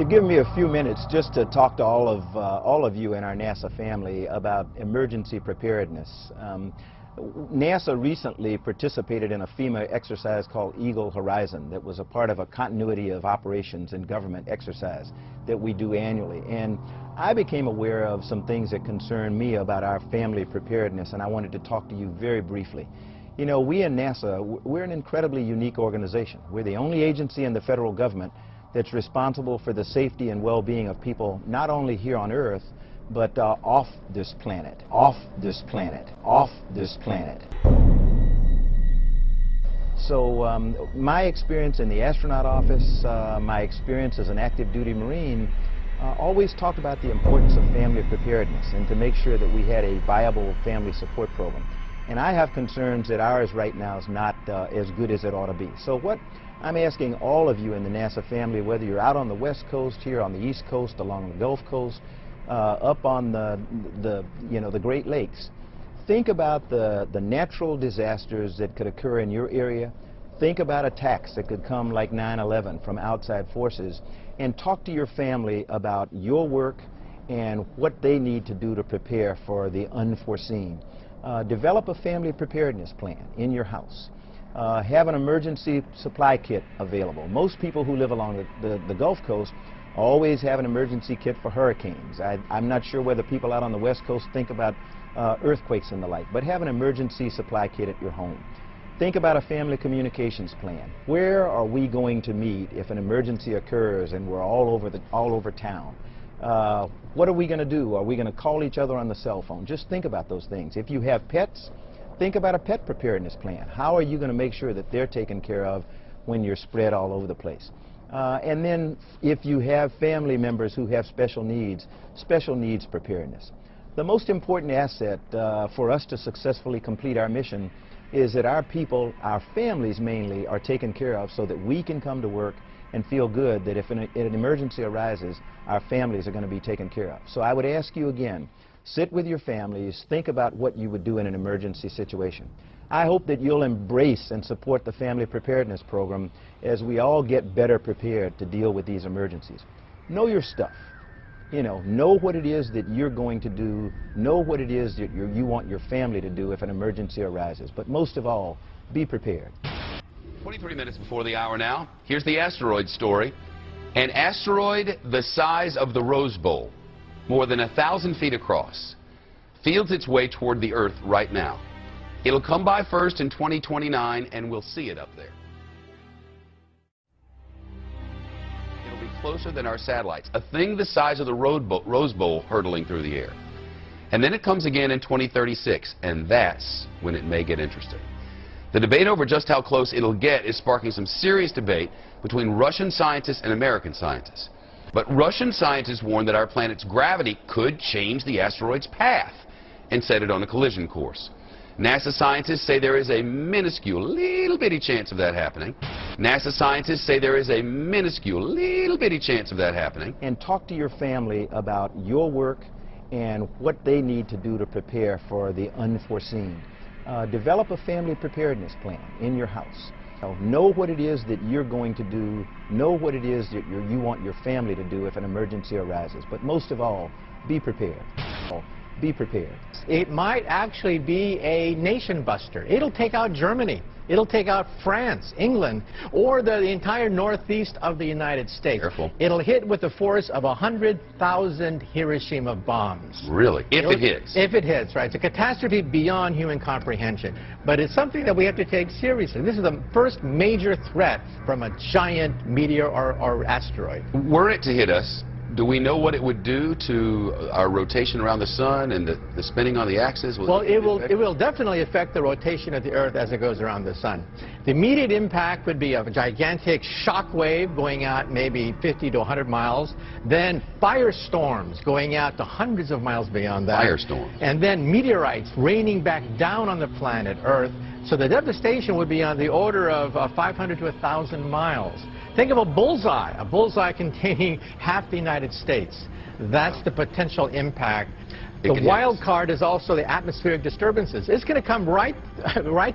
to give me a few minutes just to talk to all of you in our NASA family about emergency preparedness. NASA recently participated in a FEMA exercise called Eagle Horizon that was a part of a continuity of operations and government exercise that we do annually. And I became aware of some things that concern me about our family preparedness, and I wanted to talk to you very briefly. You know, we in NASA, we're an incredibly unique organization. We're the only agency in the federal government that's responsible for the safety and well-being of people not only here on Earth, but off this planet, off this planet, off this planet. So my experience in the astronaut office, my experience as an active duty Marine, always talked about the importance of family preparedness and to make sure that we had a viable family support program. And I have concerns that ours right now is not as good as it ought to be. So what I'm asking all of you in the NASA family, whether you're out on the West Coast, here on the East Coast, along the Gulf Coast, up on the Great Lakes, think about the natural disasters that could occur in your area. Think about attacks that could come like 9/11 from outside forces, and talk to your family about your work and what they need to do to prepare for the unforeseen. Develop a family preparedness plan in your house. Have an emergency supply kit available. Most people who live along the Gulf Coast always have an emergency kit for hurricanes. I'm not sure whether people out on the West Coast think about earthquakes and the like, but have an emergency supply kit at your home. Think about a family communications plan. Where are we going to meet if an emergency occurs and we're all over town? What are we going to do? Are we going to call each other on the cell phone? Just think about those things. If you have pets, think about a pet preparedness plan. How are you going to make sure that they're taken care of when you're spread all over the place? And then if you have family members who have special needs preparedness. The most important asset for us to successfully complete our mission is that our people, our families mainly, are taken care of so that we can come to work and feel good that if an emergency arises, our families are going to be taken care of. So I would ask you again, sit with your families, think about what you would do in an emergency situation. I hope that you'll embrace and support the Family Preparedness Program as we all get better prepared to deal with these emergencies. Know your stuff. You know what it is that you're going to do, know what it is that you want your family to do if an emergency arises. But most of all, be prepared. 23 minutes before the hour now. Here's the asteroid story. An asteroid the size of the Rose Bowl, more than 1,000 feet across, feels its way toward the Earth right now. It'll come by first in 2029, and we'll see it up there. It'll be closer than our satellites, a thing the size of the Rose Bowl hurtling through the air. And then it comes again in 2036, and that's when it may get interesting. The debate over just how close it'll get is sparking some serious debate between Russian scientists and American scientists. But Russian scientists warn that our planet's gravity could change the asteroid's path and set it on a collision course. NASA scientists say there is a minuscule, little bitty chance of that happening. NASA scientists say there is a minuscule, little bitty chance of that happening. And talk to your family about your work and what they need to do to prepare for the unforeseen. Develop a family preparedness plan in your house. Know what it is that you're going to do. Know what it is that you want your family to do if an emergency arises. But most of all, be prepared. Be prepared. It might actually be a nation buster. It'll take out Germany. It'll take out France, England, or the entire northeast of the United States. Careful. It'll hit with the force of 100,000 Hiroshima bombs. Really? If it hits? If it hits, right. It's a catastrophe beyond human comprehension. But it's something that we have to take seriously. This is the first major threat from a giant meteor or asteroid. Were it to hit us, do we know what it would do to our rotation around the sun and the spinning on the axis? Well, it will definitely affect the rotation of the Earth as it goes around the sun. The immediate impact would be a gigantic shock wave going out maybe 50 to 100 miles, then firestorms going out to hundreds of miles beyond that. Firestorms. And then meteorites raining back down on the planet Earth. So the devastation would be on the order of 500 to 1,000 miles. Think of a bullseye containing half the United States. That's the potential impact. The wild card is also the atmospheric disturbances. It's going to come right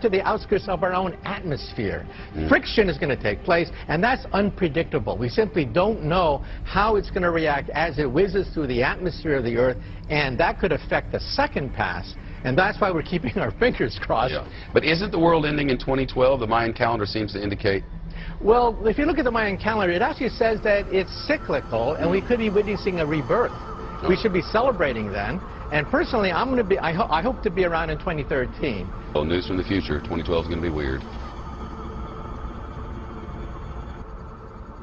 to the outskirts of our own atmosphere. Friction is going to take place, and that's unpredictable. We simply don't know how it's going to react as it whizzes through the atmosphere of the Earth, and that could affect the second pass. And that's why we're keeping our fingers crossed. Yeah. But isn't the world ending in 2012? The Mayan calendar seems to indicate. Well, if you look at the Mayan calendar, it actually says that it's cyclical, and we could be witnessing a rebirth. We should be celebrating then. And personally, I hope to be around in 2013. Well, news from the future. 2012 is going to be weird.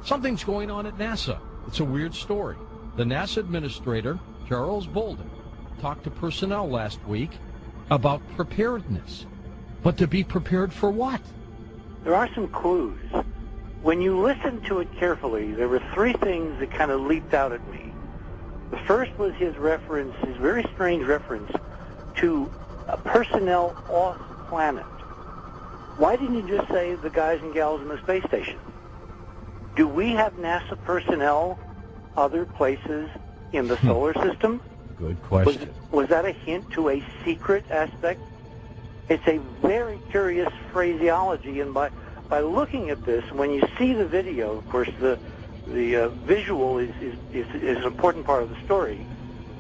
Something's going on at NASA. It's a weird story. The NASA administrator, Charles Bolden, talked to personnel last week about preparedness. But to be prepared for what? There are some clues. When you listen to it carefully, there were three things that kind of leaped out at me. The first was his reference, his very strange reference to personnel off planet. Why didn't you just say the guys and gals in the space station? Do we have NASA personnel other places in the solar system? Good question. Was that a hint to a secret aspect? It's a very curious phraseology, and by looking at this, when you see the video, of course, the visual is an important part of the story.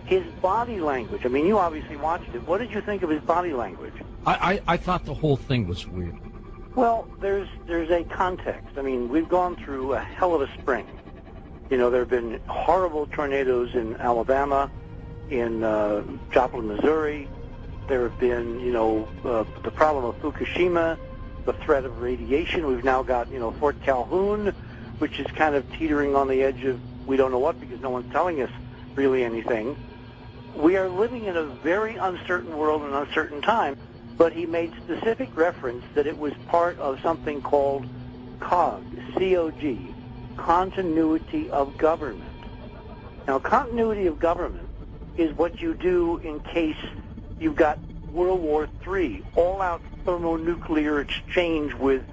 His body language, I mean, you obviously watched it. What did you think of his body language? I thought the whole thing was weird. Well, there's a context. I mean, we've gone through a hell of a spring. You know, there have been horrible tornadoes in Alabama, in Joplin, Missouri. There have been, you know, the problem of Fukushima, the threat of radiation. We've now got, you know, Fort Calhoun, which is kind of teetering on the edge of we don't know what because no one's telling us really anything. We are living in a very uncertain world and uncertain time, but he made specific reference that it was part of something called COG, C-O-G, continuity of government. Now, continuity of government is what you do in case you've got World War III, all-out thermonuclear exchange with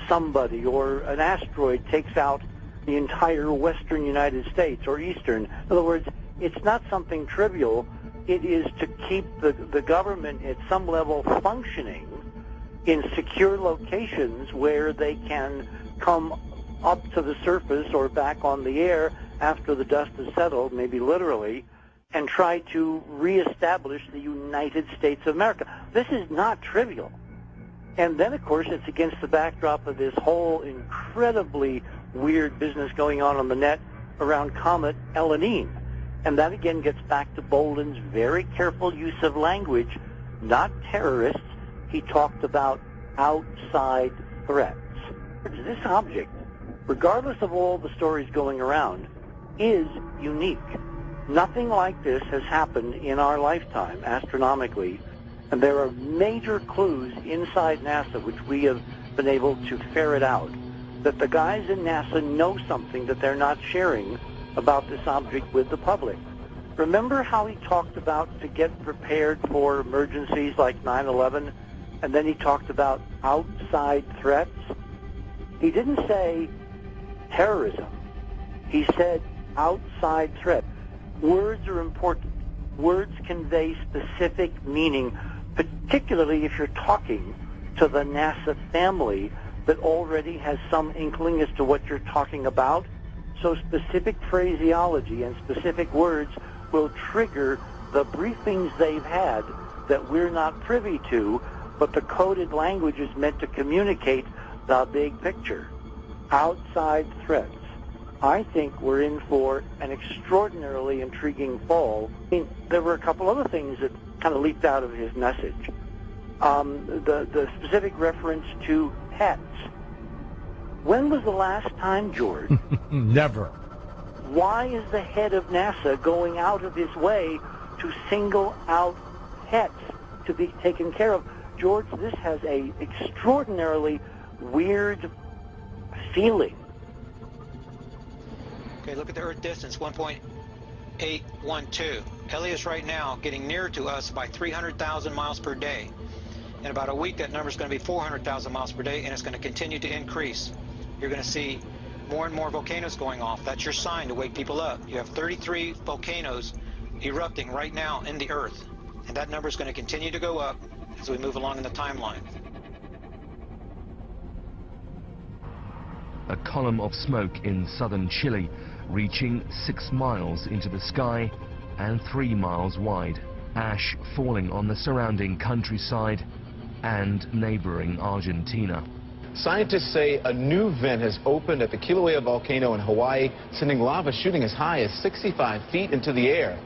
somebody, or an asteroid takes out the entire western United States or eastern. In other words, it's not something trivial. It is to keep the government at some level functioning in secure locations where they can come up to the surface or back on the air after the dust has settled, maybe literally, and try to reestablish the United States of America. This is not trivial. And then, of course, it's against the backdrop of this whole incredibly weird business going on the net around Comet Elenin. And that, again, gets back to Bolden's very careful use of language, not terrorists. He talked about outside threats. This object, regardless of all the stories going around, is unique. Nothing like this has happened in our lifetime, astronomically. And there are major clues inside NASA which we have been able to ferret out, that the guys in NASA know something that they're not sharing about this object with the public. Remember how he talked about to get prepared for emergencies like 9/11, and then he talked about outside threats? He didn't say terrorism. He said outside threat. Words are important. Words convey specific meaning, particularly if you're talking to the NASA family that already has some inkling as to what you're talking about. So specific phraseology and specific words will trigger the briefings they've had that we're not privy to, but the coded language is meant to communicate the big picture. Outside threats. I think we're in for an extraordinarily intriguing fall. I mean, there were a couple other things that kind of leaped out of his message. The specific reference to pets. When was the last time, George? Never. Why is the head of NASA going out of his way to single out pets to be taken care of? George, this has a extraordinarily weird feeling. Okay, look at the Earth distance, 1.812. Helios right now getting nearer to us by 300,000 miles per day. In about a week, that number is going to be 400,000 miles per day, and it's going to continue to increase. You're going to see more and more volcanoes going off. That's your sign to wake people up. You have 33 volcanoes erupting right now in the Earth, and that number is going to continue to go up as we move along in the timeline. A column of smoke in southern Chile, reaching 6 miles into the sky and 3 miles wide. Ash falling on the surrounding countryside and neighboring Argentina. Scientists say a new vent has opened at the Kilauea volcano in Hawaii, sending lava shooting as high as 65 feet into the air.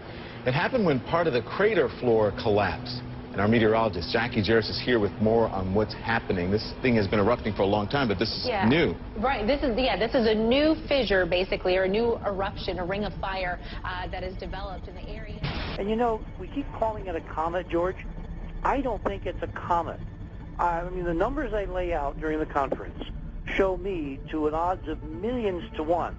It happened when part of the crater floor collapsed. And our meteorologist, Jackie Jarris, is here with more on what's happening. This thing has been erupting for a long time, but this is new. Right. This is a new fissure, basically, or a new eruption, a ring of fire that has developed in the area. And you know, we keep calling it a comet, George. I don't think it's a comet. I mean, the numbers I lay out during the conference show me to an odds of millions to one.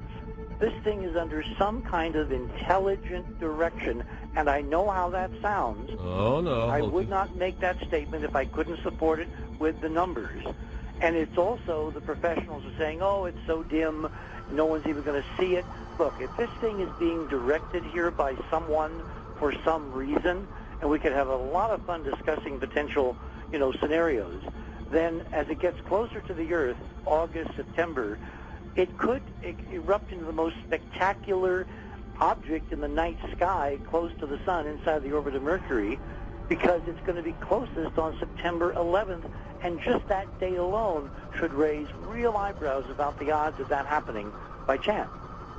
This thing is under some kind of intelligent direction, and I know how that sounds. Oh, no. I would not make that statement if I couldn't support it with the numbers. And it's also the professionals are saying, oh, it's so dim, no one's even going to see it. Look, if this thing is being directed here by someone for some reason, and we could have a lot of fun discussing potential, scenarios, then as it gets closer to the Earth, August, September, it could erupt into the most spectacular object in the night sky close to the sun inside the orbit of Mercury, because it's going to be closest on September 11th, and just that day alone should raise real eyebrows about the odds of that happening by chance.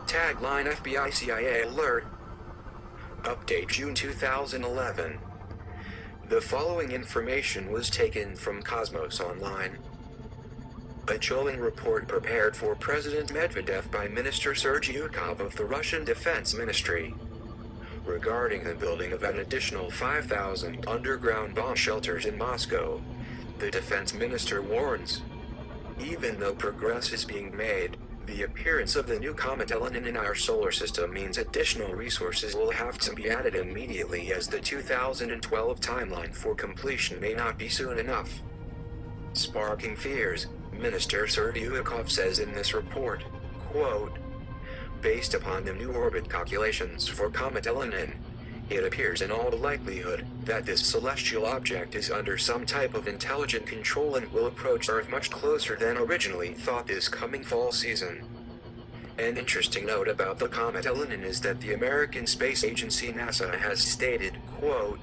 Tagline FBI CIA alert. Update June 2011. The following information was taken from Cosmos Online. A chilling report prepared for President Medvedev by Minister Sergei Yukov of the Russian Defense Ministry regarding the building of an additional 5,000 underground bomb shelters in Moscow. The defense minister warns, even though progress is being made, the appearance of the new comet Elenin in our solar system means additional resources will have to be added immediately, as the 2012 timeline for completion may not be soon enough. Sparking fears, Minister Sergei Yukov says in this report, quote, based upon the new orbit calculations for comet Elenin, it appears in all likelihood that this celestial object is under some type of intelligent control and will approach Earth much closer than originally thought this coming fall season. An interesting note about the comet Elenin is that the American Space Agency NASA has stated, quote,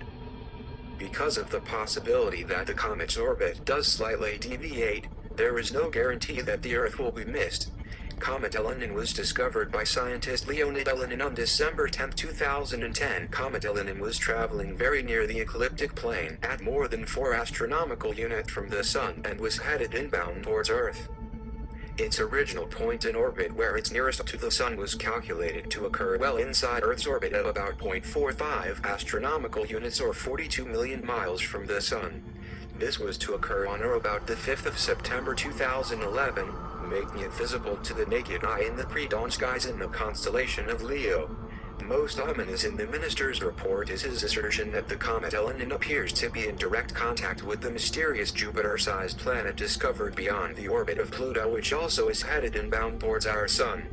because of the possibility that the comet's orbit does slightly deviate, there is no guarantee that the Earth will be missed. Comet Elenin was discovered by scientist Leonid Elenin on December 10, 2010. Comet Elenin was traveling very near the ecliptic plane at more than 4 astronomical units from the Sun and was headed inbound towards Earth. Its original point in orbit, where it's nearest to the Sun, was calculated to occur well inside Earth's orbit at about 0.45 astronomical units or 42 million miles from the Sun. This was to occur on or about the 5th of September 2011, making it visible to the naked eye in the pre-dawn skies in the constellation of Leo. Most ominous in the minister's report is his assertion that the comet Elenin appears to be in direct contact with the mysterious Jupiter-sized planet discovered beyond the orbit of Pluto, which also is headed inbound towards our Sun.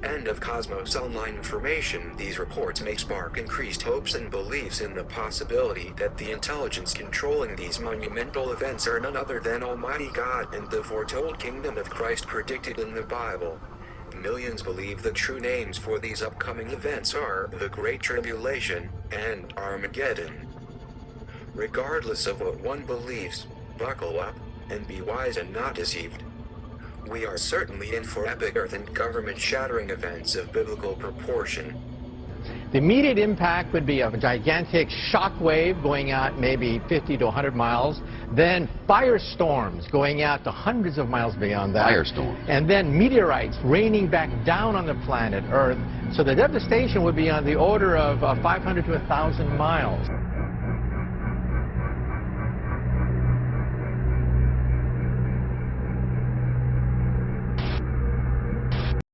End of Cosmos Online information. These reports may spark increased hopes and beliefs in the possibility that the intelligence controlling these monumental events are none other than Almighty God and the foretold kingdom of Christ predicted in the Bible. Millions believe the true names for these upcoming events are the Great Tribulation and Armageddon. Regardless of what one believes, buckle up and be wise and not deceived. We are certainly in for epic earth and government-shattering events of biblical proportion. The immediate impact would be a gigantic shock wave going out maybe 50 to 100 miles, then firestorms going out to hundreds of miles beyond that. Firestorms. And then meteorites raining back down on the planet Earth. So the devastation would be on the order of 500 to 1,000 miles.